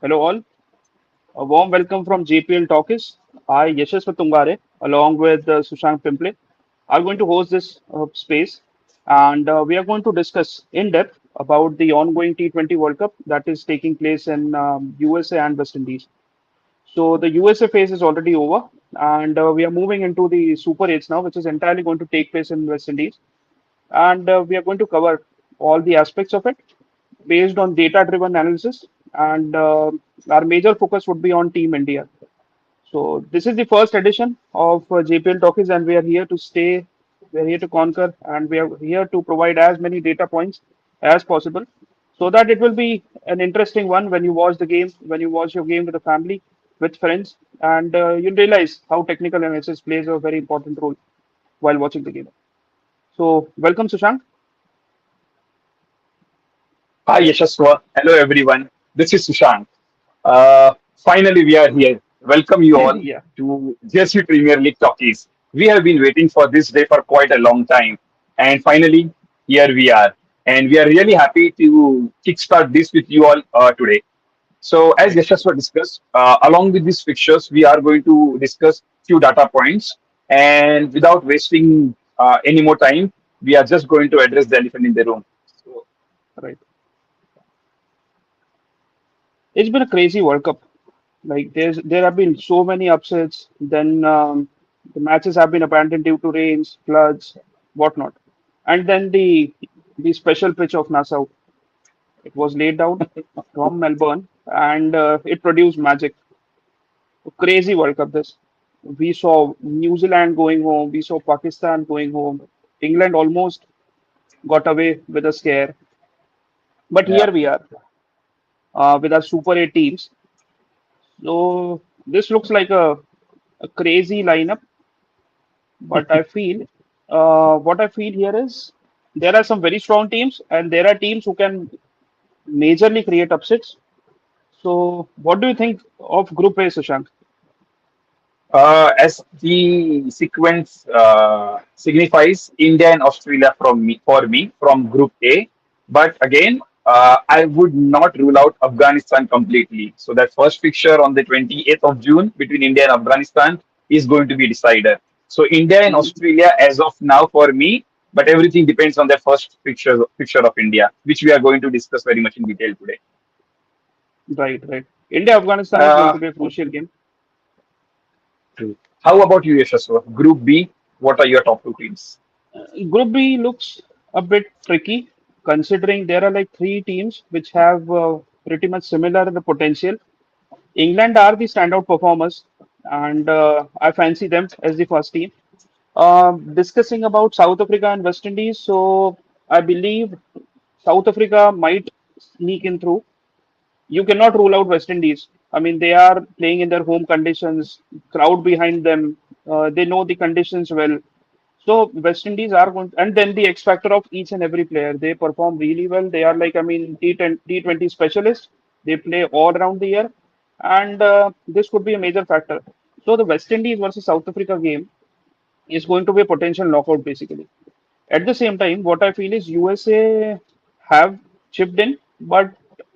Hello all. A warm welcome from JPL Talkies. I, Yashaswat Tungare, along with Sushank Pimple, are going to host this space, and we are going to discuss in depth about the ongoing T20 World Cup that is taking place in USA and West Indies. So the USA phase is already over, and we are moving into the Super 8s now, which is entirely going to take place in West Indies, and we are going to cover all the aspects of it based on data-driven analysis, and our major focus would be on Team India. So this is the first edition of JPL Talkies, and we are here to stay, we are here to conquer, and we are here to provide as many data points as possible, so that it will be an interesting one when you watch the game, when you watch your game with the family, with friends, and you'll realize how technical analysis plays a very important role while watching the game. So welcome, Sushank. Hi, Yashaswa. Hello, everyone. This is Sushant. Finally, we are here. Welcome you all Yeah. to JSU Premier League Talkies. We have been waiting for this day for quite a long time. And finally, here we are. And we are really happy to kickstart this with you all today. So, as Right. Yashaswa discussed, along with these fixtures, we are going to discuss few data points. And without wasting any more time, we are just going to address the elephant in the room. So, Right. It's been a crazy World Cup. Like there have been so many upsets. Then the matches have been abandoned due to rains, floods, whatnot. And then the special pitch of Nassau. It was laid down from Melbourne, and it produced magic. A crazy World Cup. This we saw New Zealand going home. We saw Pakistan going home. England almost got away with a scare. But yeah. here we are with our Super 8 teams. So this looks like a crazy lineup. But I feel what I feel here is there are some very strong teams, and there are teams who can majorly create upsets. So, what do you think of Group A, Sushank? As the sequence signifies India and Australia from me for me from Group A, but again, I would not rule out Afghanistan completely. So that first fixture on the 28th of June between India and Afghanistan is going to be decided. So India and Mhm. Australia as of now for me, but everything depends on the first fixture of India, which we are going to discuss very much in detail today. Right, right. India Afghanistan is going Uh, to be a crucial game. how about you, Yashaswa? Group B, what are your top two teams? Group B looks a bit tricky considering there are like three teams which have pretty much similar the potential. England are the standout performers, and I fancy them as the first team. Discussing about South Africa and West Indies, so I believe South Africa might sneak in through. You cannot rule out West Indies. I mean, they are playing in their home conditions, crowd behind them. They know the conditions well. So West Indies are going, and then the X factor of each and every player. They perform really well. They are like, I mean, T20 specialists. They play all around the year, and this could be a major factor. So the West Indies versus South Africa game is going to be a potential knockout, basically. At the same time, what I feel is USA have chipped in, but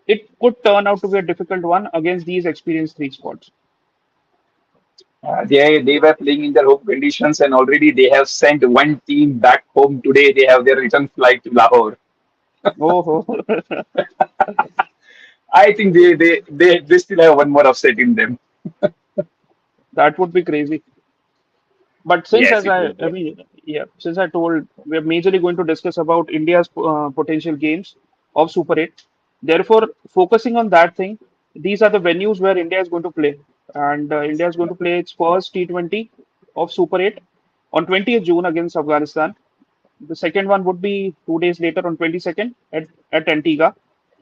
it could turn out to be a difficult one against these experienced three squads. They were playing in their home conditions, and already they have sent one team back home today. They have their return flight to Lahore. Oh, I think they still have one more upset in them. that would be crazy. But since, Yes, as it I, will I be. mean, yeah, since I told we're majorly going to discuss about India's potential games of Super 8. Therefore, focusing on that thing, these are the venues where India is going to play. And India is going to play its first T20 of Super 8 on 20th June against Afghanistan. The second one would be 2 days later on 22nd at Antigua.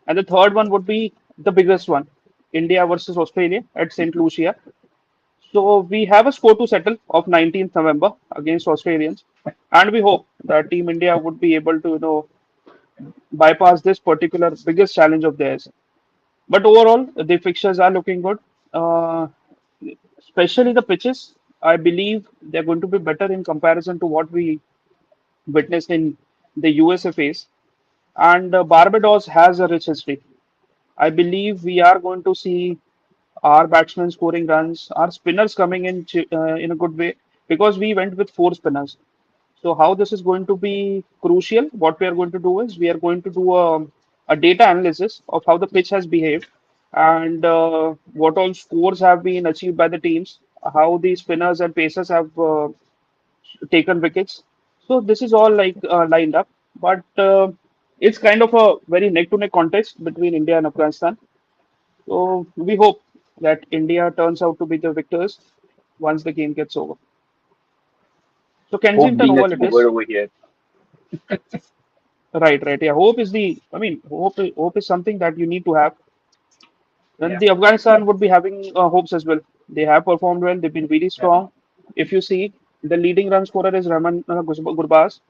And the third one would be the biggest one, India versus Australia at St. Lucia. So we have a score to settle of 19th November against Australians, and we hope that Team India would be able to, bypass this particular biggest challenge of theirs. But overall, the fixtures are looking good, uh, especially the pitches. I believe they're going to be better in comparison to what we witnessed in the USA phase. And Barbados has a rich history. I believe we are going to see our batsmen scoring runs, our spinners coming in a good way because we went with four spinners. So how this is going to be crucial, what we are going to do is we are going to do a data analysis of how the pitch has behaved and what all scores have been achieved by the teams, how the spinners and pacers have taken wickets. So this is all like lined up, but it's kind of a very neck-to-neck contest between India and Afghanistan. So we hope that India turns out to be the victors once the game gets over. So Hope Kensington being a Oval it keyword is. over here. Right, right. Yeah, hope is the. I mean, hope is something that you need to have. And Yeah. the Afghanistan would be having hopes as well. They have performed well. They've been very Yeah. strong. If you see, the leading run scorer is Rahman Gurbaz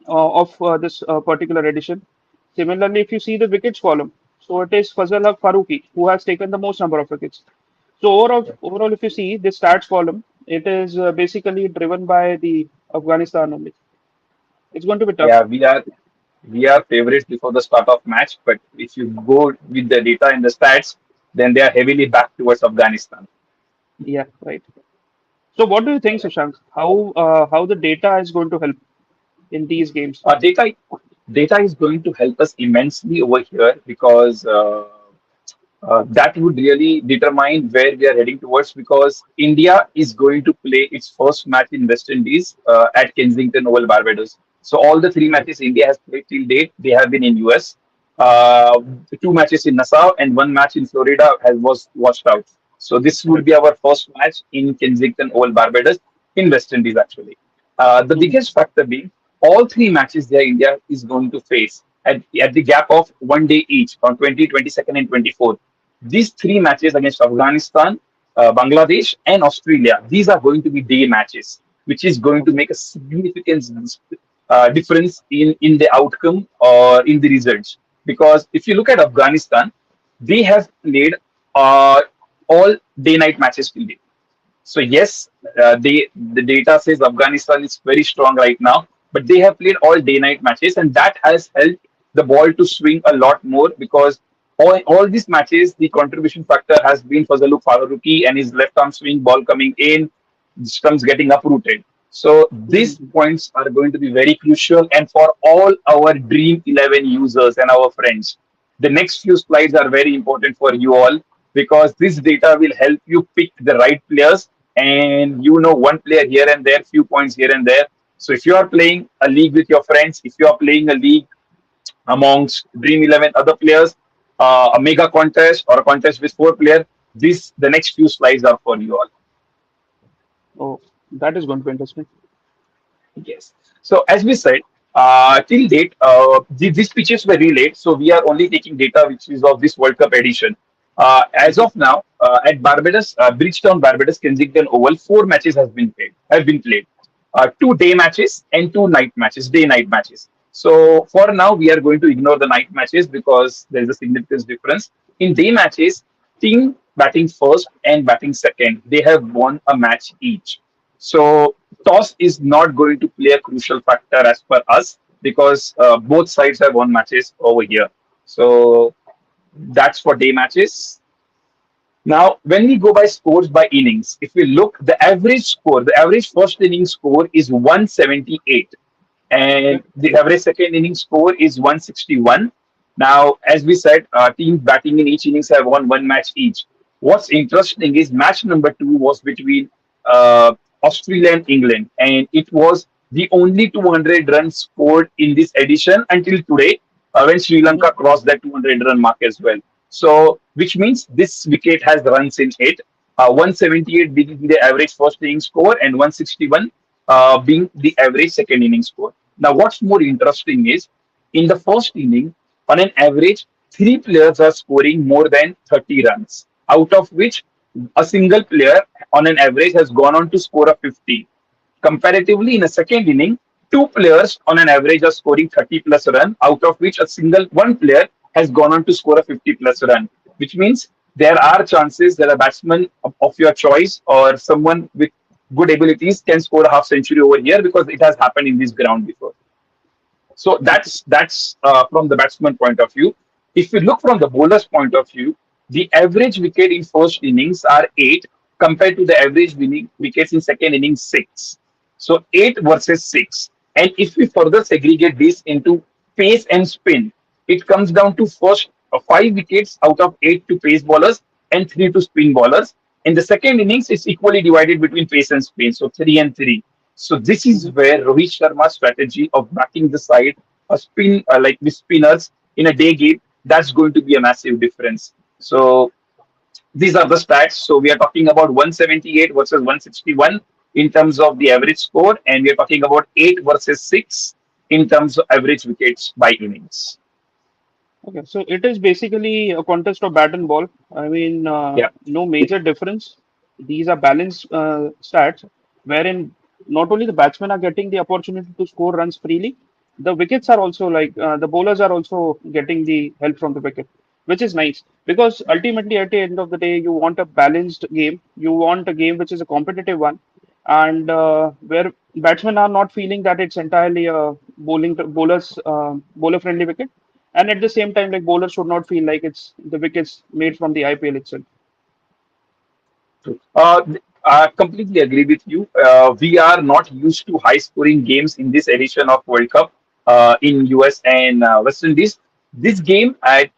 of this particular edition. Similarly, if you see the wickets column, so it is Fazal Haq Faruqi who has taken the most number of wickets. So overall, if you see this stats column, it is basically driven by the Afghanistan only. It's going to be tough. Yeah, we are favorites before the start of match, but if you go with the data and the stats, then they are heavily back towards Afghanistan. Yeah, right. So what do you think, Sushank? How the data is going to help in these games? Data is going to help us immensely over here because that would really determine where we are heading towards because India is going to play its first match in West Indies at Kensington Oval, Barbados. So all the three matches India has played till date, they have been in US. Uh, two matches in Nassau and one match in Florida has was washed out. So this would Right. be our first match in Kensington Oval, Barbados, in West Indies actually. The Mhm. biggest factor being all three matches there India is going to face at the gap of 1 day each on 20, 22nd, and 24th. These three matches against Afghanistan, Bangladesh, and Australia, these are going to be day matches, which is going to Okay. make a significant difference in the outcome or in the results. Because if you look at Afghanistan, they have played uh, all day-night matches till date. So yes, the data says Afghanistan is very strong right now, but they have played all day-night matches, and that has helped the ball to swing a lot more because all these matches, the contribution factor has been Fazaluk Faruqi and his left arm swing ball coming in, stumps getting uprooted. So these Mhm. points are going to be very crucial, and for all our Dream 11 users and our friends, the next few slides are very important for you all because this data will help you pick the right players and one player here and there, few points here and there. So if you are playing a league with your friends, if you are playing a league amongst Dream 11 other players, a mega contest or a contest with four players, this the next few slides are for you all. Oh, that is going to be interesting. Yes. So as we said, till date, these pitches were relayed. So we are only taking data which is of this World Cup edition. As Okay. of now, at Barbados, Bridgetown, Barbados, Kensington Oval, four matches has been played. Have been played. Two day matches and two night matches, day-night matches. So for now, we are going to ignore the night matches because there is a significant difference. In day matches, team batting first and batting second, they have won a match each. So toss is not going to play a crucial factor as per us because both sides have won matches over here. So that's for day matches. Now, when we go by scores by innings, if we look, the average first inning score is 178, Okay. and the average second inning score is 161. Now, as we said, teams batting in each innings have won one match each. What's interesting is match number two was between uh, Australia and England, and it was the only 200 runs scored in this edition until today, when Sri Mhm. Lanka crossed that 200 run mark as well. So, which means this wicket has runs in it. 178 being the average first inning score, and 161 being the average second inning score. Now, what's more interesting is in the first inning, on an average, three players are scoring more than 30 runs, out of which a single player on an average has gone on to score a 50. Comparatively, in a second inning, two players on an average are scoring 30 plus run, out of which a single one player has gone on to score a 50 plus run, which means there are chances that a batsman of your choice or someone with good abilities can score a half century over here because it has happened in this ground before. So Okay. that's from the batsman point of view. If you look from the bowler's point of view, the average wicket in first innings are 8 compared to the average winning wickets in second innings 6. So 8 versus 6. And if we further segregate this into pace and spin, it comes down to first 5 wickets out of 8 to pace bowlers and 3 to spin bowlers. In the second innings, it's equally divided between pace and spin, so 3 and 3. So this is Hmm. where Rohit Sharma's strategy of backing the side, a spin like with spinners in a day game, that's going to be a massive difference. So these are the stats. So we are talking about 178 versus 161 in terms of the average score, and we are talking about 8 versus 6 in terms of average wickets by innings. Okay, so it is basically a contest of bat and ball. I mean, Yeah. no major difference. These are balanced stats, wherein not only the batsmen are getting the opportunity to score runs freely, the wickets are also like the bowlers are also getting the help from the wicket, which is nice because ultimately at the end of the day, you want a balanced game. You want a game which is a competitive one, and where batsmen are not feeling that it's entirely a bowler friendly wicket, and at the same time, like bowlers should not feel like it's the wickets made from the IPL itself. I completely agree with you. We are not used to high scoring games in this edition of World Cup in US and West Indies. This game at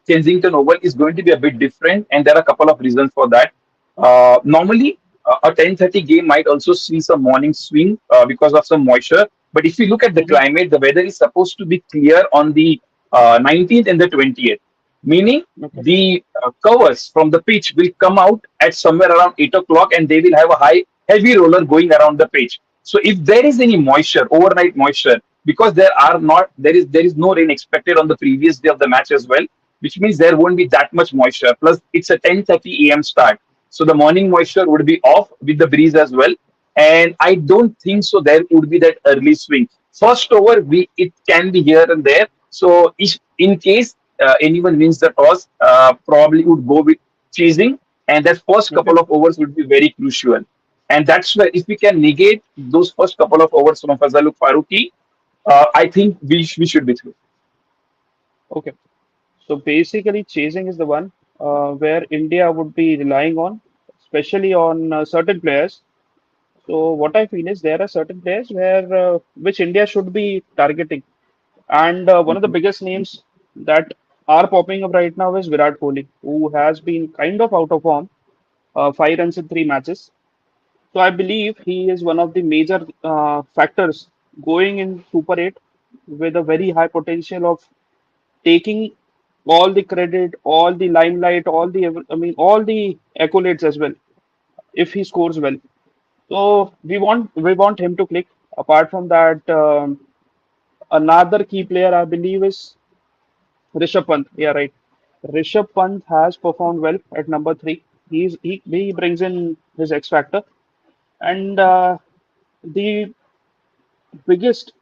Kensington Oval is going to be a bit different, and there are a couple of reasons for that. Normally, a 10:30 game might also see some morning swing because of some moisture. But if you look at the Hmm. climate, the weather is supposed to be clear on the 19th and the 20th, meaning Okay. the covers from the pitch will come out at somewhere around 8 o'clock, and they will have a high heavy roller going around the pitch. So if there is any moisture, overnight moisture, because there is no rain expected on the previous day of the match as well, which means there won't be that much moisture. Plus it's a 10:30 a.m. start, so the morning moisture would be off with the breeze as well. And I don't think so there would be that early swing. First over, we it can be here and there. So if in case anyone wins the toss, probably would go with chasing, and that first Okay. couple of overs would be very crucial. And that's where if we can negate those first couple of overs from Fazaluk Faruqi, I think we should be through. Okay. So basically, chasing is the one where India would be relying on, especially on certain players. So what I feel is there are certain players where which India should be targeting, and one of the Mhm. biggest names that are popping up right now is Virat Kohli, who has been kind of out of form, 5 runs in 3 matches. So I believe he is one of the major factors going in Super 8 with a very high potential of taking all the credit, all the limelight, all the accolades as well if he scores well. So we want him to click. Apart from that, another key player I believe is Rishabh Pant. Yeah, right. Rishabh Pant has performed well at number three. He brings in his X factor, and the biggest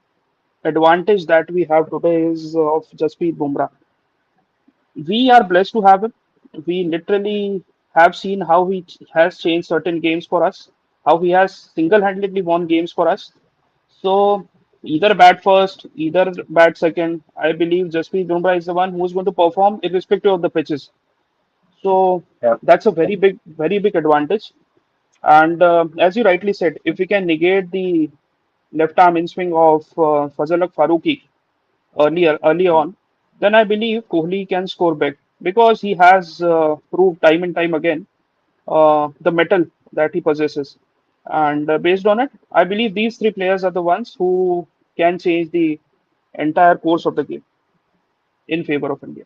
advantage that we have today is of Jasprit Bumrah. We are blessed to have him. We literally have seen how he has changed certain games for us, how he has single-handedly won games for us. So either bat first, either bat second. I believe Jasprit Bumrah is the one who is going to perform irrespective of the pitches. So Yeah. that's a very big advantage. And as you rightly said, if we can negate the left arm in swing of Fazalak Faruqi early on, then I believe Kohli can score big because he has proved time and time again the metal that he possesses. And based on it, I believe these three players are the ones who can change the entire course of the game in favor of India.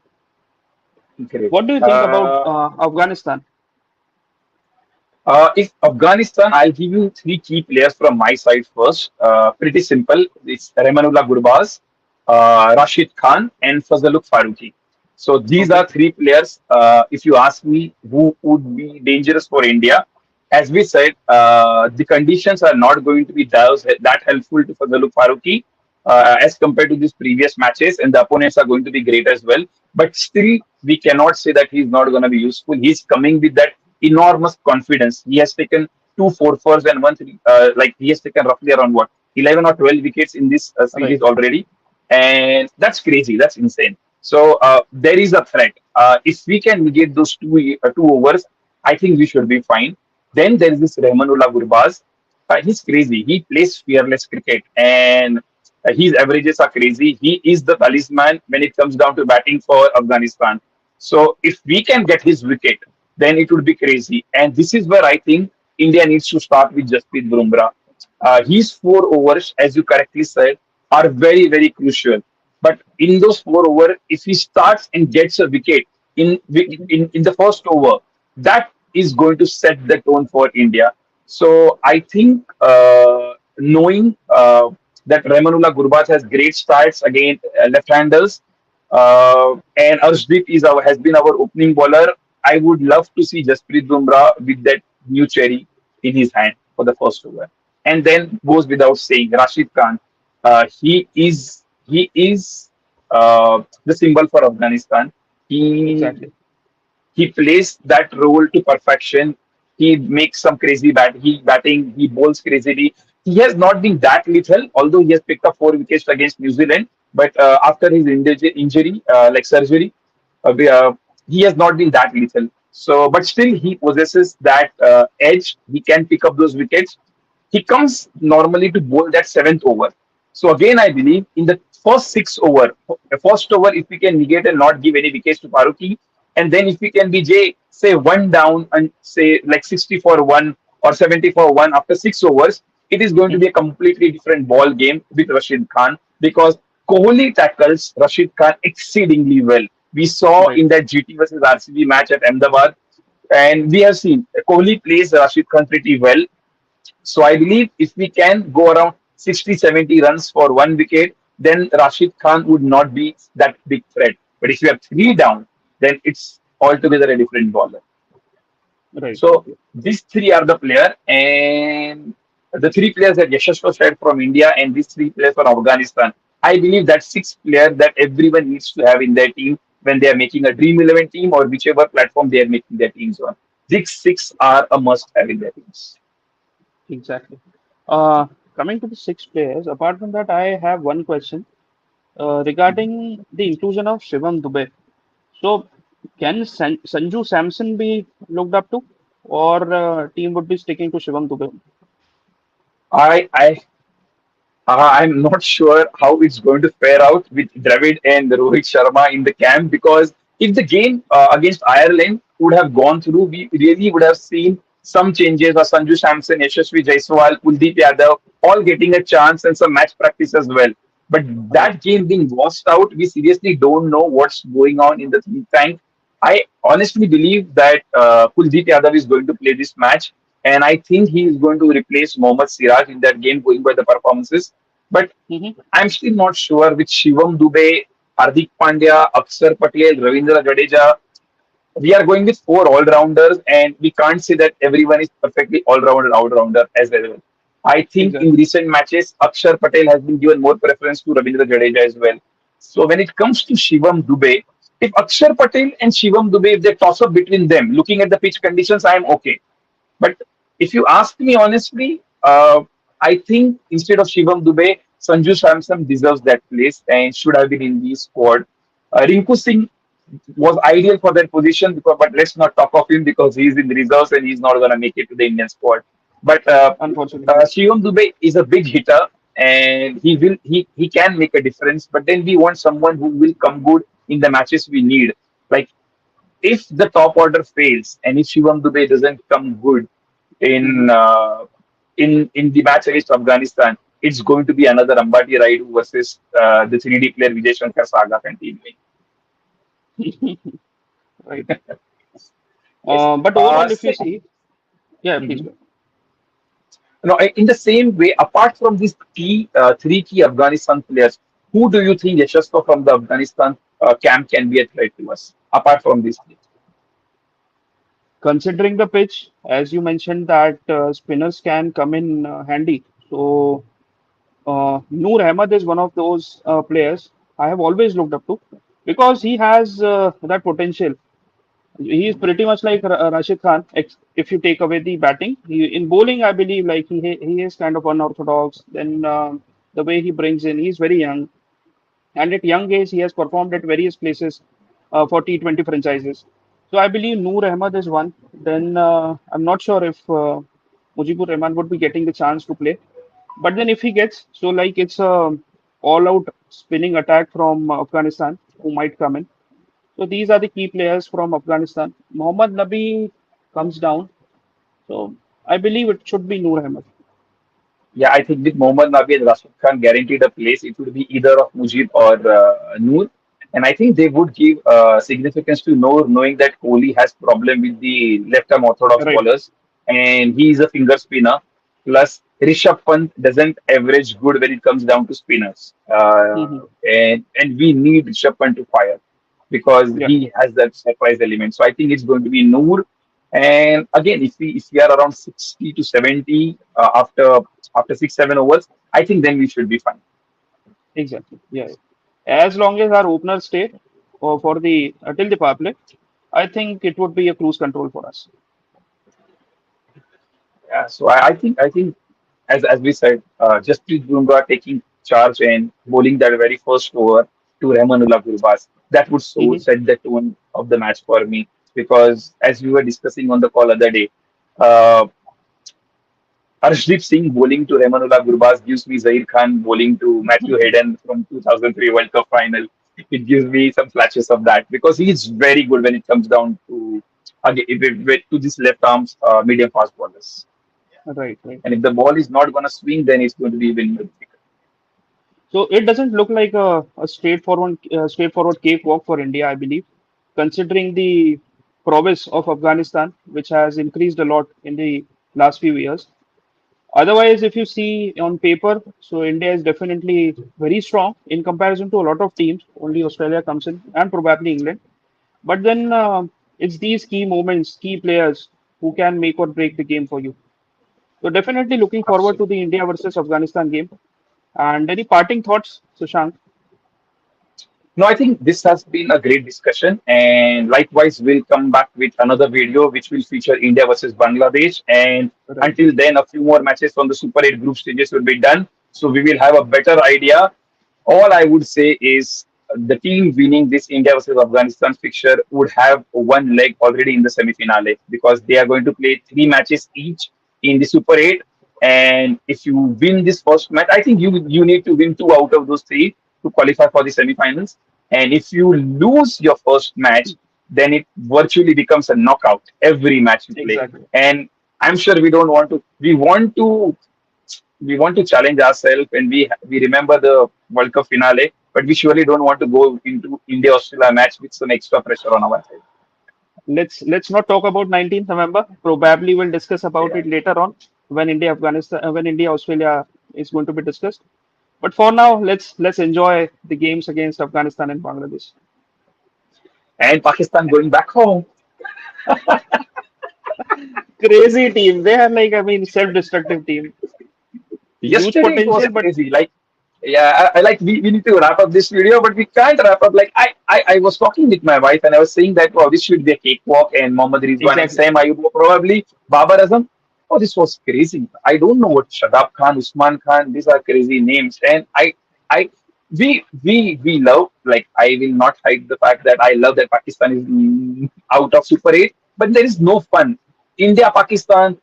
Great. What do you think about Afghanistan? If Afghanistan, I'll give you three key players from my side first. Pretty simple. It's Remanullah Gurbaz, Rashid Khan, and Fazaluk Faruqi. So these Okay. are three players. If you ask me who would be dangerous for India, as we said, the conditions are not going to be that helpful to Fazaluk Faruqi as compared to these previous matches, and the opponents are going to be great as well. But still, we cannot say that he's not going to be useful. He's coming with that enormous confidence. He has taken two four-fours and one three. Like he has taken roughly around what 11 or 12 wickets in this Right. series already, and that's crazy. That's insane. So there is a threat. If we can negate those two overs, I think we should be fine. Then there is this Rahmanullah Gurbaz. He's crazy. He plays fearless cricket, and his averages are crazy. He is the talisman when it comes down to batting for Afghanistan. So if we can get his wicket, then it would be crazy. And this is where I think India needs to start with Jasprit Bumrah. His 4 overs, as you correctly said, are very, very crucial. But in those 4 overs, if he starts and gets a wicket in the first over, that is going to set the tone for India. So I think knowing that Rahmanullah Gurbaz has great starts against left-handers, and Arshdeep has been our opening bowler. I would love to see Jasprit Bumrah with that new cherry in his hand for the first over. And then goes without saying, Rashid Khan. He is the symbol for Afghanistan. He Exactly. he plays that role to perfection. He makes some crazy batting. He bowls crazily. He has not been that lethal, although he has picked up 4 wickets against New Zealand. But after his injury, like surgery, we he has not been that lethal. So, but still, he possesses that edge. He can pick up those wickets. He comes normally to bowl that seventh over. So again, I believe in the first over, if we can negate and not give any wickets to Faruqi, and then if we can be say one down and say like 60 for one or 70 for one after 6 overs, it is going to be a Mhm. completely different ball game with Rashid Khan because Kohli tackles Rashid Khan exceedingly well. We saw Right. in that GT versus RCB match at Ahmedabad, and we have seen Kohli plays Rashid Khan pretty well. So I believe if we can go around 60, 70 runs for one wicket, then Rashid Khan would not be that big threat. But if you have three down, then it's altogether a different bowler. Right. So these three are the player, and the three players that Yashaswa said from India and these three players from Afghanistan. I believe that six players that everyone needs to have in their team when they are making a Dream 11 team or whichever platform they are making their teams on. These six are a must have in their teams. Exactly. Uh, Coming to the six players, apart from that, I have one question regarding the inclusion of Shivam Dubey. So, can Sanju Samson be looked up to, or team would be sticking to Shivam Dubey? I I'm not sure how it's going to fare out with Dravid and Rohit Sharma in the camp because if the game against Ireland would have gone through, we really would have seen some changes or Sanju Samson, Yashasvi Jaiswal, Kuldeep Yadav all getting a chance and some match practice as well. But Right. that game being washed out, we seriously don't know what's going on in the think tank. I honestly believe that Kuldeep Yadav is going to play this match, and I think he is going to replace Mohammad Siraj in that game, going by the performances. But Mm-hmm. I'm still not sure with Shivam Dubey, Hardik Pandya, Akshar Patel, Ravindra Jadeja. We are going with four all-rounders, and we can't say that everyone is perfectly all-rounder as well. I think in Exactly. recent matches, Akshar Patel has been given more preference to Ravindra Jadeja as well. So when it comes to Shivam Dubey, if Akshar Patel and Shivam Dubey, if they toss up between them, looking at the pitch conditions, I am okay. But if you ask me honestly, I think instead of Shivam Dubey, Sanju Samson deserves that place and should have been in the squad. Rinku Singh was ideal for that position, because, but let's not talk of him because he's in the reserves and he's not going to make it to the Indian squad. But Unfortunately. Shivam Dubey is a big hitter and he can make a difference. But then we want someone who will come good in the matches we need. Like if the top order fails and if Shivam Dubey doesn't come good Mm-hmm. in the match against Afghanistan, it's going to be another Ambati Raidu versus the 3D player Vijay Shankar saga continuing. Right. Yes. But overall, if you Say, see, yeah, please mhm. go. No, in the same way, apart from these three key Afghanistan players, who do you think Yashasva from the Afghanistan camp can be a threat to us? Apart from these three. Considering the pitch, as you mentioned, that spinners can come in handy. So, Noor Ahmed is one of those players I have always looked up to because he has that potential. He is pretty much like Rashid Khan, if you take away the batting. In bowling, I believe like he is kind of unorthodox. Then the way he brings in, he's very young. and at young age he has performed at various places for T20 franchises. So I believe Noor Ahmed is one. Then I'm not sure if Mujibur Rahman would be getting the chance to play. But then if he gets, so like it's a all-out spinning attack from Afghanistan who might come in. So these are the key players from Afghanistan. Mohammad Nabi comes down. So I believe it should be Noor Ahmed. Yeah, I think with Mohammad Nabi and Rashid Khan guaranteed a place, it would be either of Mujib or Noor. And I think they would give significance to Noor, knowing that Kohli has problem with the left-arm orthodox Right. bowlers, and he is a finger spinner. Plus, Rishabh Pant doesn't average good when it comes down to spinners, Hmm. and we need Rishabh Pant to fire because Yeah, he has that surprise element. So I think it's going to be Noor. And again, if we are around 60 to 70 after 6 7 overs, I think then we should be fine. exactly. Yeah. As long as our openers stay for the till the power play, I think it would be a cruise control for us. Yeah, so I think as we said, Jasprit Bumrah taking charge and bowling that very first over to Rahmanullah Gurbaz, that would so Hmm. set the tone of the match for me because as we were discussing on the call other day, uh, Arshdeep Singh bowling to Rahmanullah Gurbaz gives me Zair Khan bowling to Matthew Hayden from 2003 World Cup final. It gives me some flashes of that because he is very good when it comes down to again to this left arms medium fast bowlers. Right, right. And if the ball is not going to swing, then it's going to be even more difficult. So it doesn't look like a straightforward cakewalk for India, I believe, considering the prowess of Afghanistan, which has increased a lot in the last few years. Otherwise, if you see on paper, so India is definitely very strong in comparison to a lot of teams. Only Australia comes in, and probably England. But then it's these key moments, key players who can make or break the game for you. So definitely looking forward to Absolutely. the India versus Afghanistan game. And any parting thoughts, Sushank? No, I think this has been a great discussion. And likewise, we'll come back with another video which will feature India versus Bangladesh. And Right. until then, a few more matches on the Super 8 group stages will be done. So we will have a better idea. All I would say is the team winning this India versus Afghanistan fixture would have one leg already in the semi-finale because they are going to play three matches each in the Super 8. And if you win this first match, I think you need to win two out of those three to qualify for the semi-finals. And if you lose your first match, then it virtually becomes a knockout every match you play. Exactly. And I'm sure we don't want to. We want to challenge ourselves and we remember the World Cup finale, but we surely don't want to go into India Australia match with some extra pressure on our side. Let's not talk about 19th November. Probably we'll discuss about Yeah. it later on when India Australia is going to be discussed. But for now, let's enjoy the games against Afghanistan and Bangladesh. And Pakistan going back home. Crazy team. They are like, I mean, self-destructive team. Huge Yesterday it was potential, but crazy. Like, yeah, I like we need to wrap up this video, but we can't wrap up. Like, I was talking with my wife and I was saying that wow, this should be a cakewalk and Mohammad Rizwan and exactly. Sam Ayub probably Babar Azam. Oh, this was crazy. I don't know what Shadab Khan, Usman Khan, these are crazy names. And we love, like, I will not hide the fact that I love that Pakistan is out of Super 8, but there is no fun. India, Pakistan,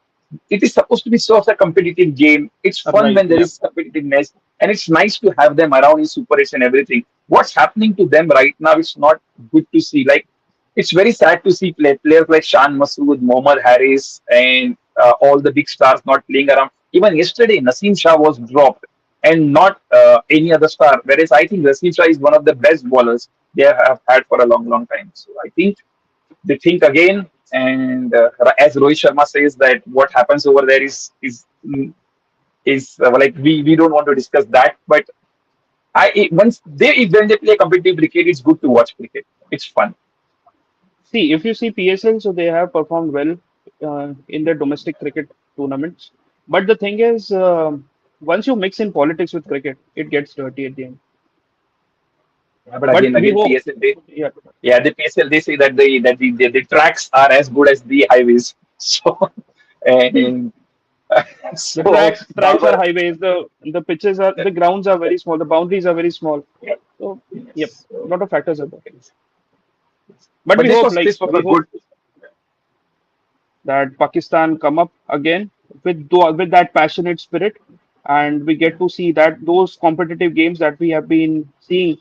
it is supposed to be sort of a competitive game. It's fun Right. when there Yeah. is competitiveness, and it's nice to have them around in Super 8 and everything. What's happening to them right now is not good to see. Like, it's very sad to see players like Shan Masood, Mohammad Harris, and all the big stars not playing around. Even yesterday, Naseem Shah was dropped and not any other star. Whereas I think Naseem Shah is one of the best bowlers they have had for a long, long time. So I think they think again. And as Rohit Sharma says, that what happens over there is like we don't want to discuss that. But once when they play competitive cricket, it's good to watch cricket. It's fun. See, if you see PSL, so they have performed well in their domestic cricket tournaments. But the thing is, once you mix in politics with cricket, it gets dirty at the end. Yeah, but But we again, hope, PSL they yeah, yeah the PSL they say that the tracks are as good as the highways. So and The So tracks are Babar, highways. The pitches are the grounds are very small. The boundaries are very small. So yep, yes. a lot of factors are there. Yes. But But we hope, this was we a hope good. that Pakistan come up again with that passionate spirit, and we get to see that those competitive games that we have been seeing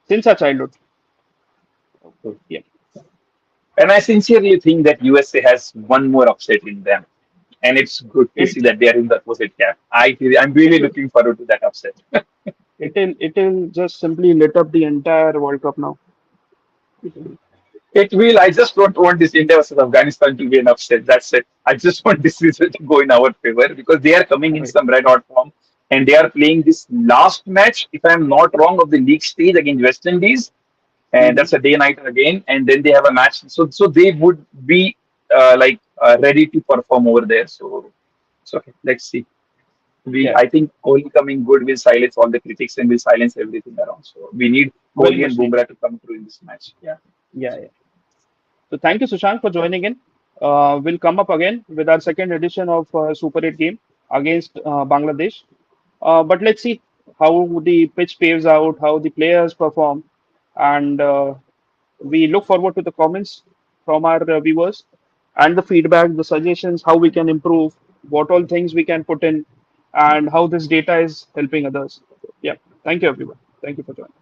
since our childhood. Yeah, And I sincerely think that USA has one more upset in them. And it's good to it see that they are in the opposite camp. I'm it really will looking forward to that upset. it'll just simply lit up the entire World Cup now. It will. I just don't want this India versus Afghanistan to be an upset. That's it. I just want this result to go in our favor because they are coming in Right. some red hot form and they are playing this last match, if I'm not wrong, of the league stage against West Indies. And Hmm. that's a day nighter again. And then they have a match. So they would be ready to perform over there. So okay, let's see. Yeah, I think Kohli coming good will silence all the critics and will silence everything around. So we need goal Kohli and machine. Bumrah to come through in this match. Yeah. Yeah, yeah. So thank you, Sushant, for joining in. We'll come up again with our second edition of Super 8 game against Bangladesh. But let's see how the pitch paves out, how the players perform, and we look forward to the comments from our viewers and the feedback, the suggestions, how we can improve, what all things we can put in, and how this data is helping others. Yeah, thank you, everyone. Thank you for joining.